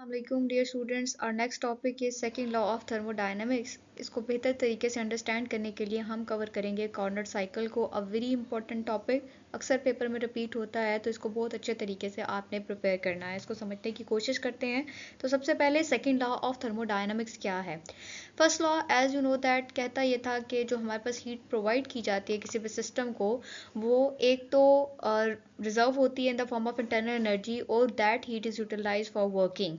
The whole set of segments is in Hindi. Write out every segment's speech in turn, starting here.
Assalamualaikum dear students, our next topic is second law of thermodynamics. इसको बेहतर तरीके से अंडरस्टैंड करने के लिए हम कवर करेंगे कॉर्नर साइकिल को, अ वेरी इंपॉर्टेंट टॉपिक। अक्सर पेपर में रिपीट होता है, तो इसको बहुत अच्छे तरीके से आपने प्रिपेयर करना है। इसको समझने की कोशिश करते हैं। तो सबसे पहले सेकंड लॉ ऑफ थर्मोडायनामिक्स क्या है। First law as you know that कहता ये था कि जो हमारे पास हीट प्रोवाइड की जाती है किसी भी सिस्टम को, वो एक तो रिजर्व होती है in the form of internal energy, और that heat is utilize for working.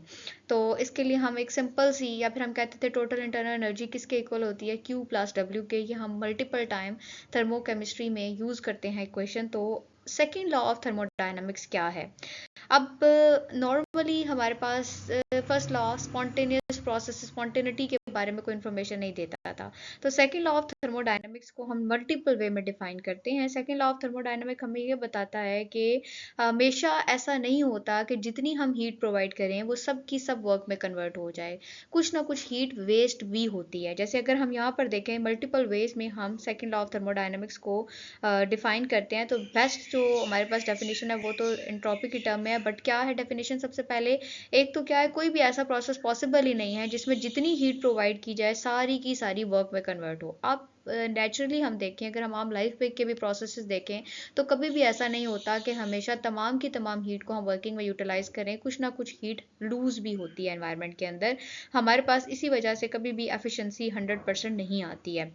तो इसके लिए हम एक सिंपल सी, या फिर हम कहते थे टोटल इंटरनल एनर्जी किसके इक्वल होती है, Q प्लस डब्ल्यू के। ये हम मल्टीपल टाइम थर्मोकेमिस्ट्री में यूज़ करते हैं इक्वेशन। तो सेकेंड लॉ ऑफ थर्मोडायनामिक्स क्या है। अब नॉर्मली हमारे पास first law spontaneous process, spontaneity के बारे में कोई इन्फॉर्मेशन नहीं देता था। तो सेकेंड लॉ ऑफ थर्मोडायनामिक्स को हम मल्टीपल वे में डिफाइन करते हैं। सेकेंड लॉ ऑफ थर्मोडायनामिक हमें ये बताता है कि हमेशा ऐसा नहीं होता कि जितनी हम हीट प्रोवाइड करें वो सब की सब वर्क में कन्वर्ट हो जाए। कुछ ना कुछ हीट वेस्ट भी होती है। जैसे अगर हम यहाँ पर देखें मल्टीपल वेज में हम सेकेंड लॉ ऑफ थर्मोडायनामिक्स को डिफाइन करते हैं, तो बेस्ट जो हमारे पास डेफिनेशन है वो तो एंट्रोपी की टर्म में है। बट क्या है डेफिनेशन, सबसे पहले एक तो क्या है, कोई भी ऐसा प्रोसेस पॉसिबल ही नहीं है जिसमें जितनी हीट प्रोवाइड की जाए सारी की सारी वर्क में कन्वर्ट हो। अब नेचुरली हम देखें, अगर हम आम लाइफ पे के भी प्रोसेसेस देखें, तो कभी भी ऐसा नहीं होता कि हमेशा तमाम की तमाम हीट को हम वर्किंग में यूटिलाइज करें। कुछ ना कुछ हीट लूज भी होती है एनवायरनमेंट के अंदर हमारे पास। इसी वजह से कभी भी एफिशिएंसी 100% नहीं आती है।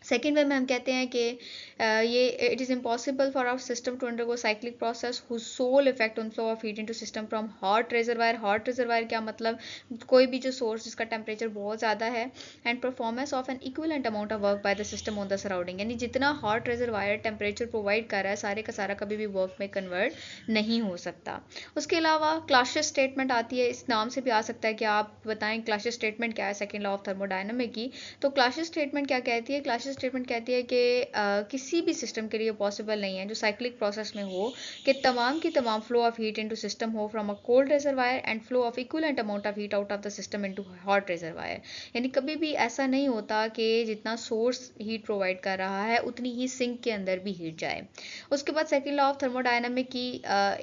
सेकेंड वे में हम कहते हैं कि ये it is impossible for our system to undergo cyclic process whose sole effect on flow of heat into system from hot reservoir. Hot reservoir क्या मतलब, कोई भी जो सोर्स जिसका टेम्परेचर बहुत ज़्यादा है, and performance of N equivalent amount of work by the system on the surrounding. यानी जितना हॉट रिजर्वायर टेम्परेचर प्रोवाइड कर रहा है सारे का सारा कभी भी वर्क में कन्वर्ट नहीं हो सकता। उसके अलावा क्लासियस स्टेटमेंट आती है, इस नाम से भी आ सकता है कि आप बताएं क्लासियस स्टेटमेंट क्या है सेकेंड लॉ ऑफ थर्मोडायनामिक की। तो क्लासियस स्टेटमेंट क्या कहती है, क्लासियस स्टेटमेंट कहती है कि किसी भी सिस्टम के लिए पॉसिबल नहीं है जो साइक्लिक प्रोसेस में हो कि तमाम की तमाम flow of heat into system हो from a cold reservoir and flow of equivalent amount of heat out of the system into hot reservoir. यानी कभी भी ऐसा नहीं होता कि जितना सोर्स हीट प्रोवाइड कर रहा है उतनी ही सिंक के अंदर भी हीट जाए। उसके बाद सेकेंड लॉ ऑफ थर्मोडायनामिक की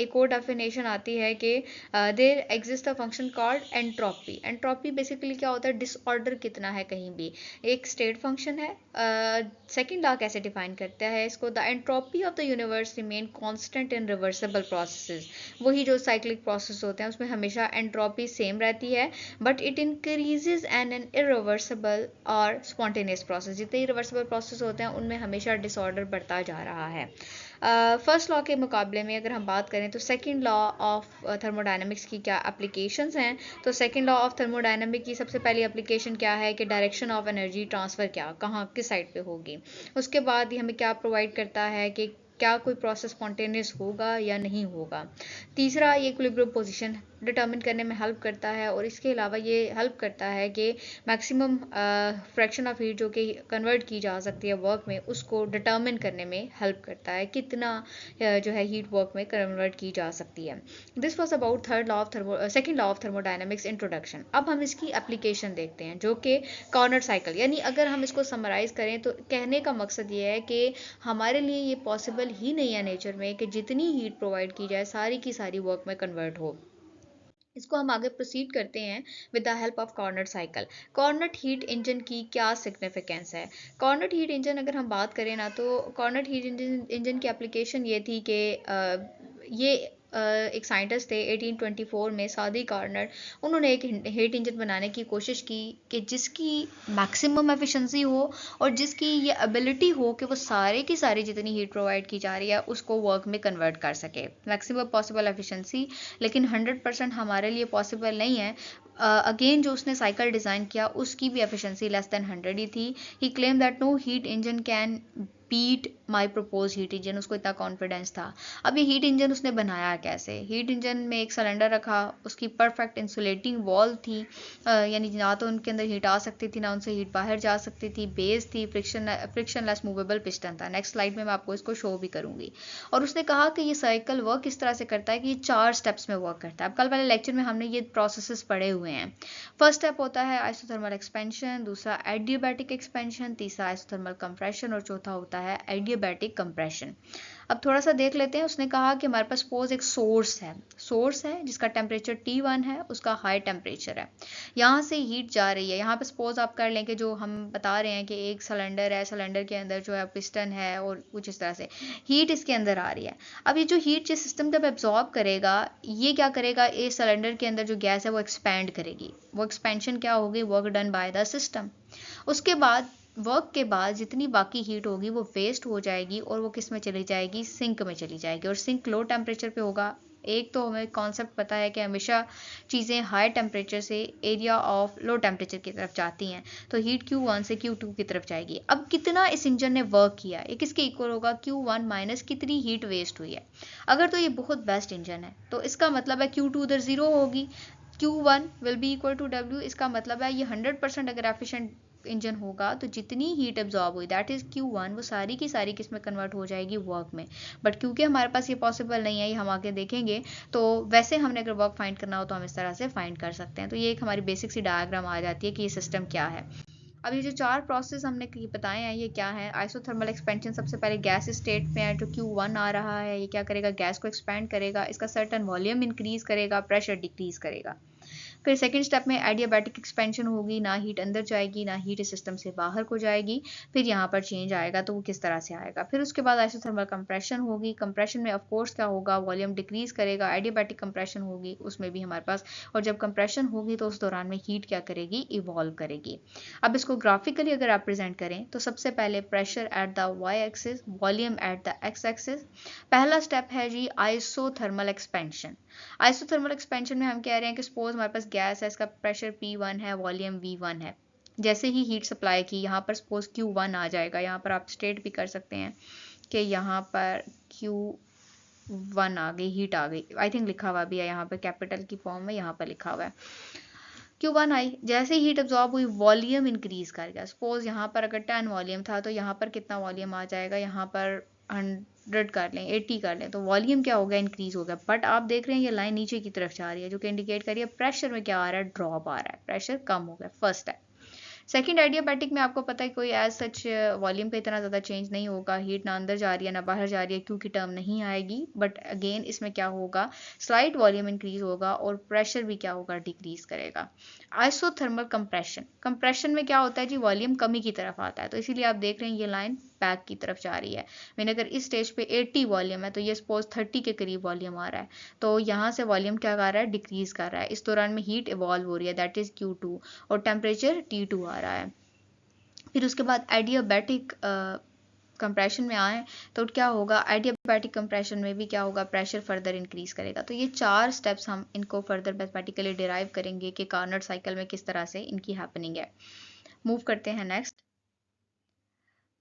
एक और डेफिनेशन आती है कि there exist a function called entropy. Entropy basically क्या होता है, डिसऑर्डर कितना है कहीं भी। एक स्टेट फंक्शन है। सेकेंड लॉ कैसे डिफाइन करता है इसको, the entropy of the universe remain constant in reversible processes. वही जो साइक्लिक प्रोसेस होते हैं उसमें हमेशा एंट्रोपी सेम रहती है, but it increases in irreversible और स्पॉन्टेनियस प्रोसेस। जितने इरिवर्सिबल प्रोसेस होते हैं उनमें हमेशा डिसऑर्डर बढ़ता जा रहा है। फर्स्ट लॉ के मुकाबले में अगर हम बात करें तो सेकेंड लॉ ऑफ थर्मोडायनामिक्स की क्या एप्लीकेशंस हैं। तो सेकेंड लॉ ऑफ थर्मोडायनामिक की सबसे पहली एप्लीकेशन क्या है कि डायरेक्शन ऑफ एनर्जी ट्रांसफ़र क्या कहाँ किस साइड पे होगी। उसके बाद ये हमें क्या प्रोवाइड करता है कि क्या कोई प्रोसेस स्पॉन्टेनियस होगा या नहीं होगा। तीसरा, ये इक्विलिब्रियम पोजीशन डिटर्मिन करने में हेल्प करता है, और इसके अलावा ये हेल्प करता है कि मैक्सिमम फ्रैक्शन ऑफ हीट जो कि कन्वर्ट की जा सकती है वर्क में उसको डिटर्मिन करने में हेल्प करता है, कितना जो है हीट वर्क में कन्वर्ट की जा सकती है। This was about third law of second law of thermodynamics introduction. अब हम इसकी एप्लीकेशन देखते हैं जो कि कॉर्नर साइकिल। यानी अगर हम इसको समराइज करें तो कहने का मकसद ये है कि हमारे लिए ये पॉसिबल ही नहीं है नेचर में कि जितनी हीट प्रोवाइड की जाए सारी की सारी वर्क में कन्वर्ट हो। इसको हम आगे प्रोसीड करते हैं with the help of corner cycle. Corner heat engine की क्या सिग्निफिकेंस है। कॉर्नर हीट इंजन अगर हम बात करें ना, तो कॉर्नर हीट इंजन की एप्लीकेशन ये थी कि ये एक साइंटिस्ट थे 1824 में, सादी कार्नर। उन्होंने एक हीट इंजन बनाने की कोशिश की कि जिसकी मैक्सिमम एफिशिएंसी हो और जिसकी ये एबिलिटी हो कि वो सारे की सारी जितनी हीट प्रोवाइड की जा रही है उसको वर्क में कन्वर्ट कर सके। मैक्सिमम पॉसिबल एफिशिएंसी, लेकिन 100% हमारे लिए पॉसिबल नहीं है। अगेन जो उसने साइकिल डिज़ाइन किया उसकी भी एफिशिएंसी लेस देन 100 ही थी। ही claim that no heat engine can beat my propose heat engine. उसको इतना कॉन्फिडेंस था। अब ये हीट इंजन उसने बनाया कैसे। हीट इंजन में एक सिलेंडर रखा, उसकी परफेक्ट इंसुलेटिंग वॉल थी, यानी ना तो उनके अंदर हीट आ सकती थी ना उनसे हीट बाहर जा सकती थी। बेस थी, फ्रिक्शनलेस मूवेबल पिस्टन था। नेक्स्ट स्लाइड में मैं आपको इसको शो भी करूंगी। और उसने कहा कि ये साइकिल वर्क किस तरह से करता है कि ये 4 स्टेप्स में वर्क करता है। अब कल वाले लेक्चर में हमने ये प्रोसेसेस पढ़े हुए हैं। फर्स्ट स्टेप होता है आइसोथर्मल एक्सपेंशन, दूसरा एडियाबैटिक एक्सपेंशन, तीसरा आइसोथर्मल कंप्रेशन और चौथा होता है एडियाबैटिक कंप्रेशन। अब थोड़ा सा देख लेते हैं। उसने कहा कि हमारे पास सपोज एक सोर्स है जिसका टेम्परेचर T1 है, उसका हाई टेम्परेचर है, यहाँ से हीट जा रही है। यहाँ पे सपोज आप कर लें कि जो हम बता रहे हैं कि एक सिलेंडर है, सिलेंडर के अंदर जो है पिस्टन है और कुछ इस तरह से हीट इसके अंदर आ रही है। अब ये जो हीट जिस सिस्टम जब एब्जॉर्ब करेगा, ये क्या करेगा, इस सिलेंडर के अंदर जो गैस है वो एक्सपैंड करेगी। वो एक्सपेंशन क्या होगी, work done by the system. उसके बाद वर्क के बाद जितनी बाकी हीट होगी वो वेस्ट हो जाएगी और वो किस में चली जाएगी, सिंक में चली जाएगी। और सिंक लो टेम्परेचर पे होगा। एक तो हमें कॉन्सेप्ट पता है कि हमेशा चीज़ें हाई टेम्परेचर से एरिया ऑफ लो टेम्परेचर की तरफ जाती हैं, तो हीट Q1 से Q2 की तरफ जाएगी। अब कितना इस इंजन ने वर्क किया, ये किसके इक्वल होगा, Q1 माइनस कितनी हीट वेस्ट हुई है। अगर तो ये बहुत बेस्ट इंजन है तो इसका मतलब है Q2 उधर ज़ीरो होगी, Q1 will be equal to W। इसका मतलब है ये 100% अगर एफिशिएंट इंजन होगा तो जितनी हीट एब्जॉर्ब हुई दैट इज Q1, वो सारी की सारी किस में कन्वर्ट हो जाएगी, वर्क में। बट क्योंकि हमारे पास ये पॉसिबल नहीं है, ये हम आगे देखेंगे, तो वैसे हमने अगर वर्क फाइंड करना हो तो हम इस तरह से फाइंड कर सकते हैं। तो ये एक हमारी बेसिक सी डायग्राम आ जाती है कि ये सिस्टम क्या है। अब ये जो 4 प्रोसेस हमने बताए हैं ये क्या है। आइसोथर्मल एक्सपेंशन सबसे पहले गैस स्टेट में है, जो Q1 आ रहा है, ये क्या करेगा, गैस को एक्सपेंड करेगा, इसका सर्टेन वॉल्यूम इंक्रीज करेगा, प्रेशर डिक्रीज करेगा। फिर सेकंड स्टेप में एडियाबैटिक एक्सपेंशन होगी, ना हीट अंदर जाएगी ना हीट सिस्टम से बाहर को जाएगी। फिर यहाँ पर चेंज आएगा तो वो किस तरह से आएगा। फिर उसके बाद आइसोथर्मल कंप्रेशन होगी। कंप्रेशन में ऑफ कोर्स क्या होगा, वॉल्यूम डिक्रीज करेगा। एडियाबैटिक कंप्रेशन होगी, उसमें भी हमारे पास, और जब कंप्रेशन होगी तो उस दौरान में हीट क्या करेगी, इवॉल्व करेगी। अब इसको ग्राफिकली अगर रिप्रेजेंट करें तो सबसे पहले pressure at the Y axis, volume at the X axis. पहला स्टेप है जी आइसोथर्मल एक्सपेंशन। आइसोथर्मल एक्सपेंशन में हम कह रहे हैं कि सपोज हमारे पास गैस है, इसका प्रेशर P1 है, वॉल्यूम V1 है। जैसे ही हीट सप्लाई की, यहाँ पर सपोज Q1 आ जाएगा। यहाँ पर आप स्टेट भी कर सकते हैं कि यहाँ पर Q1 आ गई, हीट आ गई। आई थिंक लिखा हुआ भी है यहाँ पर कैपिटल की फॉर्म में, यहाँ पर लिखा हुआ है Q1 आई। जैसे हीट एब्जॉर्ब हुई, वॉल्यूम इंक्रीज कर गया। सपोज यहाँ पर अगर 10 वॉल्यूम था तो यहाँ पर कितना वॉल्यूम आ जाएगा, यहाँ पर 100 कर लें, 80 कर लें, तो वॉल्यूम क्या हो गया, इंक्रीज हो गया। बट आप देख रहे हैं ये लाइन नीचे की तरफ जा रही है, जो कि इंडिकेट कर रही है प्रेशर में क्या आ रहा है, ड्रॉप आ रहा है, प्रेशर कम हो गया। फर्स्ट है। सेकंड एडियाबैटिक में आपको पता है कोई एज सच वॉल्यूम का इतना ज़्यादा चेंज नहीं होगा, हीट ना अंदर जा रही है ना बाहर जा रही है, क्योंकि टर्म नहीं आएगी। बट अगेन इसमें क्या होगा, स्लाइट वॉल्यूम इंक्रीज होगा और प्रेशर भी क्या होगा, डिक्रीज करेगा। आइसोथर्मल कंप्रेशन, कंप्रेशन में क्या होता है जी, वॉल्यूम कमी की तरफ आता है, तो इसीलिए आप देख रहे हैं ये लाइन बैक की तरफ जा रही है। मैंने अगर इस स्टेज पे 80 वॉल्यूम है तो ये सपोज 30 के करीब वॉल्यूम आ रहा है, तो यहाँ से वॉल्यूम क्या कर रहा है, डिक्रीज कर रहा है। इस दौरान में हीट इवॉल्व हो रही है, दैट इज Q2, और टेम्परेचर T2 आ रहा है। फिर उसके बाद एडियाबैटिक कंप्रेशन में आए तो क्या होगा, एडियाबैटिक कंप्रेशन में भी क्या होगा, प्रेशर फर्दर इंक्रीज करेगा। तो ये 4 स्टेप्स हम इनको फर्दर मैथमेटिकली डिराइव करेंगे कि कार्नोट साइकिल में किस तरह से इनकी हैपनिंग है। मूव करते हैं नेक्स्ट।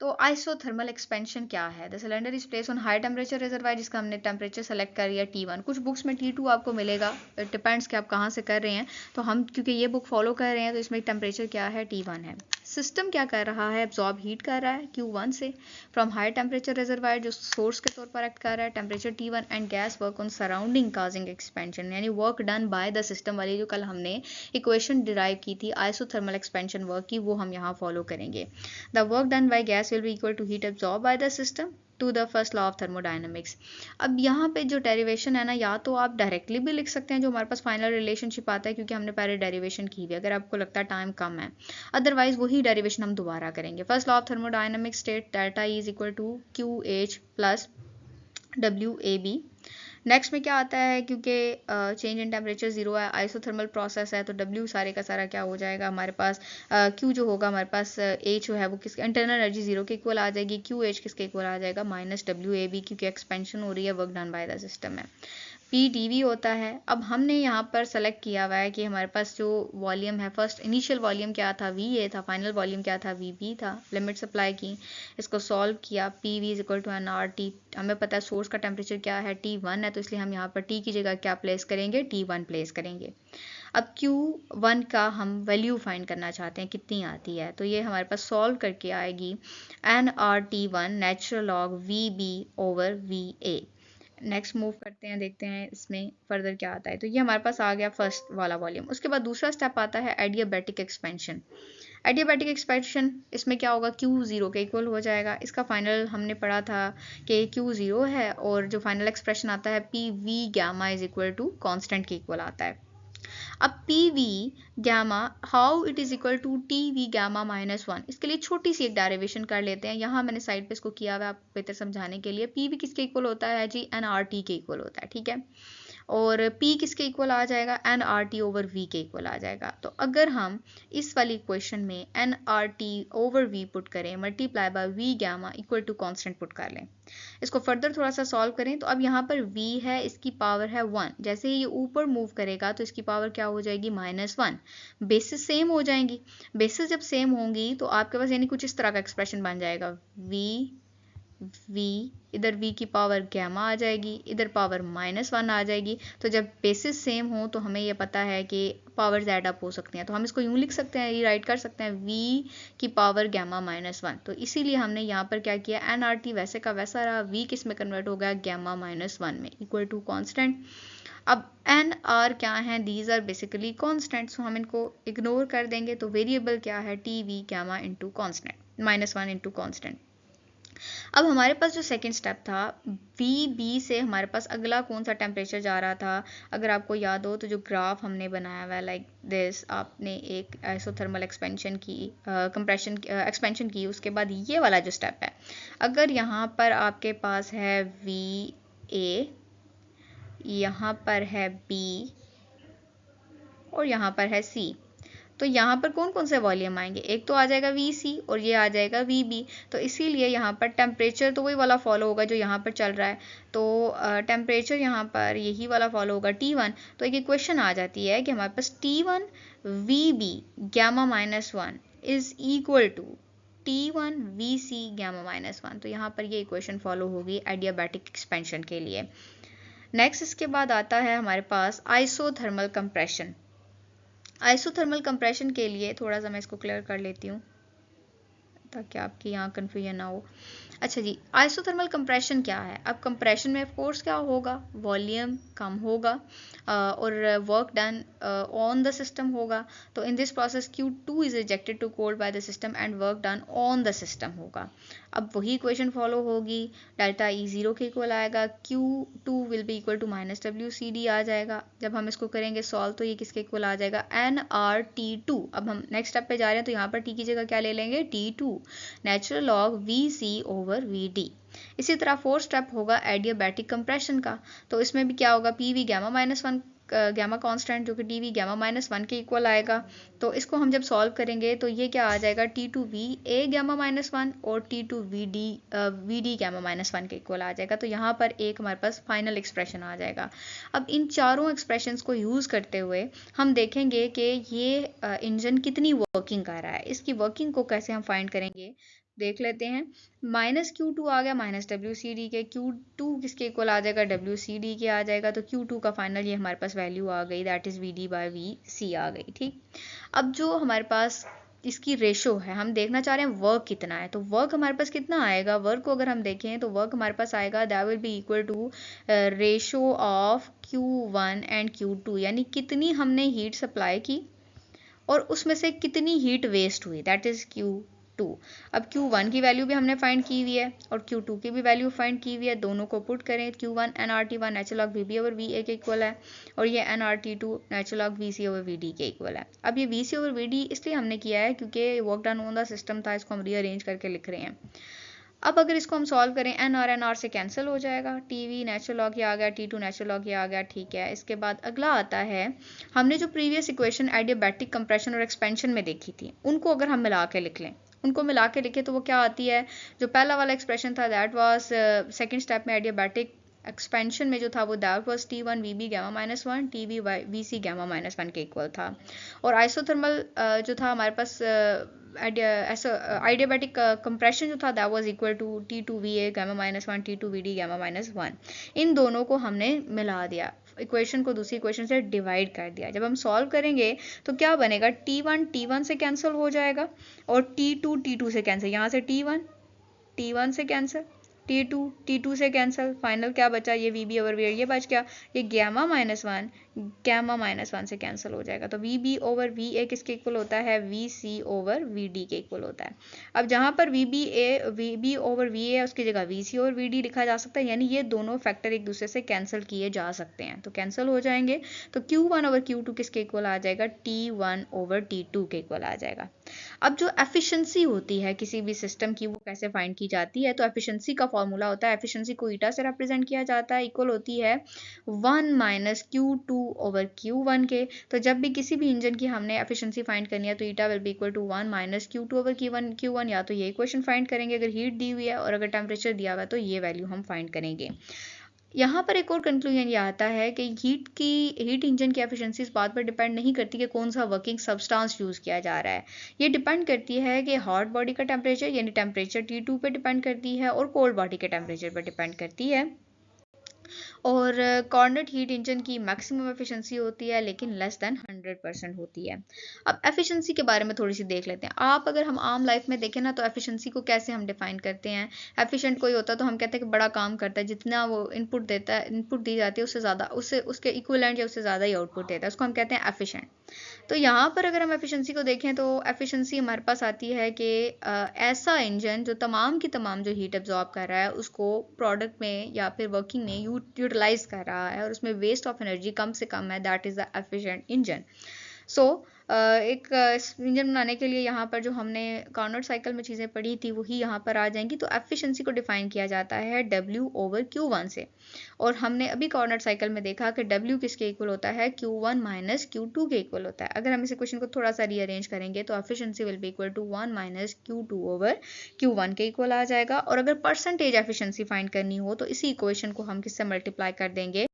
तो आइसोथर्मल एक्सपेंशन क्या है, the cylinder is place on high temperature reservoir, जिसका हमने टेम्परेचर सेलेक्ट कर लिया T1। कुछ बुक्स में T2 आपको मिलेगा, इट डिपेंड्स कि आप कहाँ से कर रहे हैं। तो हम क्योंकि ये बुक फॉलो कर रहे हैं तो इसमें टेम्परेचर क्या है, T1 है। सिस्टम क्या कर रहा है, एब्जॉर्ब हीट कर रहा है Q1 से फ्रॉम हाई टेम्परेचर रिजर्वायर, जो सोर्स के तौर पर एक्ट कर रहा है, temperature T1, and gas work on surrounding causing expansion, यानी work done by the system वाली जो कल हमने इक्वेशन डिराइव की थी आइसोथर्मल एक्सपेंशन वर्क की, वो हम यहाँ फॉलो करेंगे। The work done by gas will be equal to heat absorb by the system to the first law of thermodynamics. अब यहाँ पे जो डेरिवेशन है ना, या तो आप डायरेक्टली भी लिख सकते हैं जो हमारे पास फाइनल रिलेशनशिप आता है, क्योंकि हमने पहले डेरिवेशन की हुई, अगर आपको लगता है टाइम कम है। अदरवाइज वही डेरिवेशन हम दोबारा करेंगे। First law of thermodynamics state delta is equal to QH plus WAB। Next में क्या आता है, क्योंकि चेंज इन टेम्परेचर जीरो है, आइसोथर्मल प्रोसेस है, तो W सारे का सारा क्या हो जाएगा हमारे पास, Q जो होगा हमारे पास H जो है वो किसके, इंटरनल एनर्जी जीरो के इक्वल आ जाएगी, QH किसके इक्वल आ जाएगा, माइनस WAB, क्योंकि एक्सपेंशन हो रही है, work done by the system है। PdV होता है। अब हमने यहाँ पर सेलेक्ट किया हुआ है कि हमारे पास जो वॉल्यूम है, फर्स्ट इनिशियल वॉल्यूम क्या था, VA था, फाइनल वॉल्यूम क्या था, VB था। लिमिट सप्लाई की, इसको सॉल्व किया, PV is equal to nRT। हमें पता है सोर्स का टेम्परेचर क्या है, T1 है, तो इसलिए हम यहाँ पर T की जगह क्या प्लेस करेंगे, T1 प्लेस करेंगे। अब Q1 का हम वैल्यू फाइंड करना चाहते हैं कितनी आती है, तो ये हमारे पास सॉल्व करके आएगी nRT1 natural log VB over VA। Next move करते हैं, देखते हैं इसमें फर्दर क्या आता है। तो ये हमारे पास आ गया फर्स्ट वाला वॉल्यूम। उसके बाद दूसरा स्टेप आता है एडियाबैटिक एक्सपेंशन। एडियाबैटिक एक्सपेंशन, इसमें क्या होगा, Q 0 के इक्वल हो जाएगा। इसका फाइनल हमने पढ़ा था कि Q 0 है और जो फाइनल एक्सप्रेशन आता है P V gamma is equal to constant के इक्वल आता है। अब P V gamma how it is equal to T V gamma -1, इसके लिए छोटी सी एक डेरिवेशन कर लेते हैं। यहाँ मैंने साइड पे इसको किया हुआ है आपको बेहतर समझाने के लिए। पी वी किसके इक्वल होता है जी, एन आर टी के इक्वल होता है, ठीक है। और P किसके इक्वल आ जाएगा, n R T over V के इक्वल आ जाएगा। तो अगर हम इस वाली इक्वेशन में n R T over V put करें multiply by V gamma equal to constant put कर लें, इसको फर्दर थोड़ा सा सॉल्व करें। तो अब यहाँ पर v है, इसकी पावर है 1, जैसे ही ये ऊपर मूव करेगा तो इसकी पावर क्या हो जाएगी, -1। बेसिस सेम हो जाएंगी। बेसिस जब सेम होंगी तो आपके पास यानी कुछ इस तरह का एक्सप्रेशन बन जाएगा, v, इधर v की पावर गैमा आ जाएगी, इधर पावर -1 आ जाएगी। तो जब बेसिस सेम हो तो हमें यह पता है कि पावर्स ऐड अप हो सकती हैं। तो हम इसको यूं लिख सकते हैं, रीराइट कर सकते हैं, v की पावर गैमा -1। तो इसीलिए हमने यहाँ पर क्या किया, एन आर टी वैसे का वैसा रहा, v किस में कन्वर्ट हो गया, गैमा -1 में, इक्वल टू कॉन्स्टेंट। अब एन आर क्या है, these are basically constant, so हम इनको इग्नोर कर देंगे। तो वेरिएबल क्या है, T V gamma into constant, -1 into constant. अब हमारे पास जो सेकंड स्टेप था, वी बी से हमारे पास अगला कौन सा टेम्परेचर जा रहा था, अगर आपको याद हो तो जो ग्राफ हमने बनाया हुआ है लाइक दिस, आपने एक आइसोथर्मल एक्सपेंशन की, कंप्रेशन एक्सपेंशन की, उसके बाद ये वाला जो स्टेप है, अगर यहाँ पर आपके पास है वी ए, यहाँ पर है बी और यहाँ पर है सी, तो यहाँ पर कौन कौन से वॉल्यूम आएंगे, एक तो आ जाएगा Vc और ये आ जाएगा Vb। तो इसीलिए यहाँ पर टेम्परेचर तो वही वाला फॉलो होगा जो यहाँ पर चल रहा है। तो टेम्परेचर यहाँ पर यही वाला फॉलो होगा, T1। तो एक इक्वेशन आ जाती है कि हमारे पास T1 Vb gamma -1 is equal to T1 Vc gamma -1। तो यहाँ पर ये इक्वेशन फॉलो होगी एडियाबैटिक एक्सपेंशन के लिए। नेक्स्ट इसके बाद आता है हमारे पास आइसोथर्मल कंप्रेशन। आइसोथर्मल कंप्रेशन के लिए थोड़ा सा मैं इसको क्लियर कर लेती हूँ ताकि आपकी यहाँ कन्फ्यूजन ना हो। अच्छा जी, आइसोथर्मल कंप्रेशन क्या है। अब कंप्रेशन में फोर्स क्या होगा, वॉल्यूम कम होगा और work done on the system होगा। तो in this process Q2 is rejected to cold by the system and work done on the system होगा। अब वही इक्वेशन फॉलो होगी, डेल्टा E 0 के इक्वल आएगा, Q2 will be equal to -WCD आ जाएगा। जब हम इसको करेंगे सॉल्व तो ये किसके इक्वल आ जाएगा, nRT2। अब हम नेक्स्ट स्टेप पे जा रहे हैं, तो यहाँ पर T की जगह क्या ले लेंगे, T2, natural log Vc over Vd। इसी तरह फोर्थ स्टेप होगा एडियाबैटिक कंप्रेशन का। तो इसमें भी क्या होगा, PV गैमा -1 गैमा कांस्टेंट जो कि टी वी गैमा -1 के इक्वल आएगा। तो इसको हम जब सॉल्व करेंगे तो ये क्या आ जाएगा, T2V A गैमा -1 और T2VD VD गैमा -1 के इक्वल आ जाएगा। तो यहाँ पर एक हमारे पास फाइनल एक्सप्रेशन आ जाएगा। अब इन चारों एक्सप्रेशंस को यूज़ करते हुए हम देखेंगे कि ये इंजन कितनी वर्किंग कर रहा है। इसकी वर्किंग को कैसे हम फाइंड करेंगे, देख लेते हैं। -Q2 आ गया -WCD के, Q2 किसके इक्वल आ जाएगा, WCD के आ जाएगा। तो Q2 का फाइनल ये हमारे पास वैल्यू आ गई, that is VD by VC आ गई, ठीक। अब जो हमारे पास इसकी रेशो है, हम देखना चाह रहे हैं वर्क कितना है। तो वर्क हमारे पास कितना आएगा, वर्क को अगर हम देखें तो वर्क हमारे पास आएगा that will be equal to ratio of Q1 and Q2, यानी कितनी हमने हीट सप्लाई की और उसमें से कितनी हीट वेस्ट हुई, दैट इज़ Q2। अब Q1 की वैल्यू भी हमने फाइंड की हुई है और Q2 की भी वैल्यू फाइंड की हुई है, दोनों को पुट करें। Q1 nRT1 natural log VB over VA के इक्वल है और ये nRT2 natural log VC over VD के इक्वल है। अब ये VC ओवर VD इसलिए हमने किया है क्योंकि work done on the system था, इसको हम रीअरेंज करके लिख रहे हैं। अब अगर इसको हम सॉल्व करें, NR से कैंसिल हो जाएगा, TV नेचुरल लॉग ये आ गया, T2 नेचुरल लॉग ये आ गया, ठीक है। इसके बाद अगला आता है, हमने जो प्रीवियस इक्वेशन एडियाबैटिक कंप्रेशन और एक्सपेंशन में देखी थी, उनको अगर हम मिला के लिख लें, उनको मिला के लिखे तो वो क्या आती है, जो पहला वाला एक्सप्रेशन था दैट वाज सेकंड स्टेप में एडियाबैटिक एक्सपेंशन में जो था वो that was T1 VB gamma -1 TV VC gamma -1 के इक्वल था। और आइसोथर्मल जो था हमारे पास आइडियाबैटिक कंप्रेशन जो था that was equal to T2VA gamma -1 T2VD gamma -1। इन दोनों को हमने मिला दिया, इक्वेशन को दूसरी इक्वेशन से डिवाइड कर दिया। जब हम सॉल्व करेंगे तो क्या बनेगा, T1 T1 से कैंसिल हो जाएगा और T2 T2 से कैंसिल, यहाँ से T1 T1 से कैंसिल T2 से कैंसिल, फाइनल क्या बचा, ये VB ओवर VA ये बच गया, ये गामा-1 से कैंसिल हो जाएगा। तो VB ओवर VA किसके इक्वल होता है, VC ओवर VD के इक्वल होता है। अब जहाँ पर VB ओवर VA है उसकी जगह VC ओवर VD लिखा जा सकता है, यानी ये दोनों फैक्टर एक दूसरे से कैंसिल किए जा सकते हैं, तो कैंसिल हो जाएंगे। तो Q1 ओवर Q2 किसके इक्वल आ जाएगा, T1 ओवर T2 के इक्वल आ जाएगा। अब जो एफिशिएंसी होती है किसी भी सिस्टम की वो कैसे फाइंड की जाती है, तो एफिशिएंसी का फॉर्मूला होता है, एफिशिएंसी को ईटा से रिप्रेजेंट किया जाता है, इक्वल होती है 1 माइनस Q2 ओवर Q1 के। तो जब भी किसी भी इंजन की हमने एफिशिएंसी फाइंड करनी है तो eta will be equal to 1 minus Q2 over Q1, या तो ये इक्वेशन फाइंड करेंगे अगर हीट दी हुई है, और अगर टेम्परेचर दिया हुआ है तो ये वैल्यू हम फाइंड करेंगे। यहाँ पर एक और कंक्लूजन ये आता है कि हीट इंजन की एफिशिएंसी इस बात पर डिपेंड नहीं करती कि कौन सा वर्किंग सब्सटेंस यूज़ किया जा रहा है, ये डिपेंड करती है कि हॉट बॉडी का टेम्परेचर यानी टेम्परेचर T2 पे डिपेंड करती है, और कोल्ड बॉडी के टेम्परेचर पर डिपेंड करती है। और कॉर्नेट हीट इंजन की मैक्सिमम एफिशिएंसी होती है लेकिन लेस देन 100% होती है। अब एफिशिएंसी के बारे में थोड़ी सी देख लेते हैं। अगर हम आम लाइफ में देखें ना तो एफिशिएंसी को कैसे हम डिफाइन करते हैं। एफिशिएंट कोई होता है तो हम कहते हैं कि बड़ा काम करता है, जितना वो इनपुट देता है, इनपुट दी जाती है उससे ज़्यादा, उससे उसके इक्विवेलेंट या उससे ज़्यादा ही आउटपुट देता है, उसको हम कहते हैं एफिशिएंट। तो यहाँ पर अगर हम एफिशिएंसी को देखें तो एफिशिएंसी हमारे पास आती है कि ऐसा इंजन जो तमाम की तमाम जो हीट एब्जॉर्ब कर रहा है उसको प्रोडक्ट में या फिर वर्किंग में यूटिलाइज कर रहा है और उसमें वेस्ट ऑफ एनर्जी कम से कम है, that is the efficient engine. So एक इंजन बनाने के लिए यहाँ पर जो हमने कार्नोट साइकिल में चीज़ें पढ़ी थी वही यहाँ पर आ जाएंगी। तो एफिशिएंसी को डिफाइन किया जाता है W ओवर Q1 से, और हमने अभी कार्नोट साइकिल में देखा कि W किसके इक्वल होता है, Q1 माइनस Q2 के इक्वल होता है। अगर हम इस इक्वेशन को थोड़ा सा रीअरेंज करेंगे तो efficiency will be equal to 1 minus Q2 over Q1 के इक्वल आ जाएगा। और अगर परसेंटेज एफिशिएंसी फाइंड करनी हो तो इसी इक्वेशन को हम किससे मल्टीप्लाई कर देंगे,